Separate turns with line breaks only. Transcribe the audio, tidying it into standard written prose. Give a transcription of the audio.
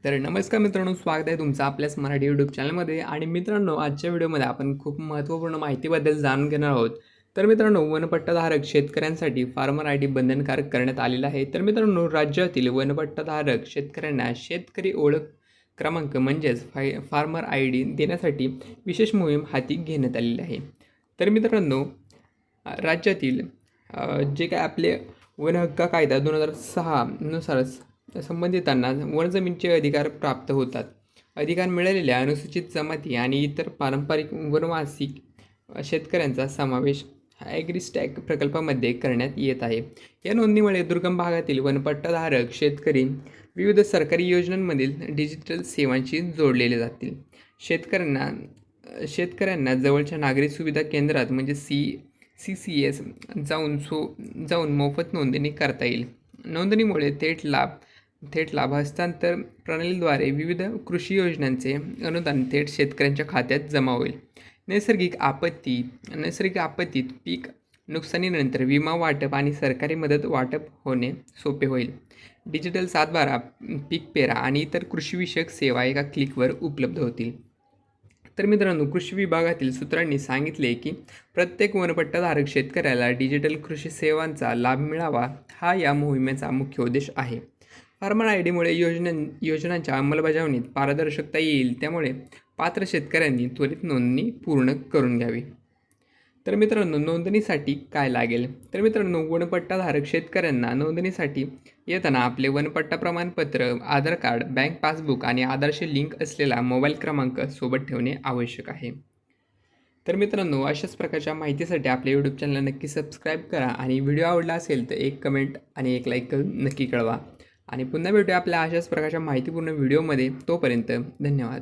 तर नमस्कार मित्रांनो, स्वागत आहे तुमचं आपल्याच मराठी यूट्यूब चॅनलमध्ये. आणि मित्रांनो, आजच्या व्हिडिओमध्ये आपण खूप महत्त्वपूर्ण माहितीबद्दल जाणून घेणार आहोत. तर मित्रांनो, वनपट्टाधारक शेतकऱ्यांसाठी फार्मर आय डी बंधनकारक करण्यात आलेला आहे. तर मित्रांनो, राज्यातील वनपट्टाधारक शेतकऱ्यांना शेतकरी ओळख क्रमांक म्हणजेच फार्मर आय डी देण्यासाठी विशेष मोहीम हाती घेण्यात आलेली आहे. तर मित्रांनो, राज्यातील जे काय आपले वन हक्क कायदा 2006 नुसार संबंधितांना वनजमीनचे अधिकार प्राप्त होतात. अधिकार मिळालेल्या अनुसूचित जमाती आणि इतर पारंपरिक वनवासी शेतकऱ्यांचा समावेश ॲग्रिस्टॅग प्रकल्पामध्ये करण्यात येत आहे. या नोंदणीमुळे दुर्गम भागातील वनपट्टाधारक शेतकरी विविध सरकारी योजनांमधील डिजिटल सेवांशी जोडलेले जातील. शेतकऱ्यांना जवळच्या नागरी सुविधा केंद्रात म्हणजे CCS जाऊन मोफत नोंदणी करता येईल. नोंदणीमुळे थेट लाभ हस्तांतर प्रणालीद्वारे विविध कृषी योजनांचे अनुदान थेट शेतकऱ्यांच्या खात्यात जमा होईल. नैसर्गिक आपत्तीत पीक नुकसानीनंतर विमा वाटप आणि सरकारी मदत वाटप होणे सोपे होईल. डिजिटल सातबारा, पीक पेरा आणि इतर कृषीविषयक सेवा एका क्लिकवर उपलब्ध होतील. तर मित्रांनो, कृषी विभागातील सूत्रांनी सांगितले की प्रत्येक वनपट्टाधारक शेतकऱ्याला डिजिटल कृषी सेवांचा लाभ मिळावा, हा या मोहिमेचा मुख्य उद्देश आहे. फार्मर आय डीमुळे योजनांच्या अंमलबजावणीत पारदर्शकता येईल, त्यामुळे पात्र शेतकऱ्यांनी त्वरित नोंदणी पूर्ण करून घ्यावी. तर मित्रांनो, नोंदणीसाठी काय लागेल? तर मित्रांनो, वनपट्टाधारक शेतकऱ्यांना नोंदणीसाठी येताना आपले वनपट्टा प्रमाणपत्र, आधार कार्ड, बँक पासबुक आणि आधारशी लिंक असलेला मोबाईल क्रमांक सोबत ठेवणे आवश्यक आहे. तर मित्रांनो, अशाच प्रकारच्या माहितीसाठी आपल्या यूट्यूब चॅनलला नक्की सबस्क्राईब करा आणि व्हिडिओ आवडला असेल तर एक कमेंट आणि एक लाईक करून नक्की कळवा. आणि पुन्हा भेटूया आपल्या अशाच प्रकारच्या माहितीपूर्ण व्हिडिओमध्ये. तोपर्यंत धन्यवाद.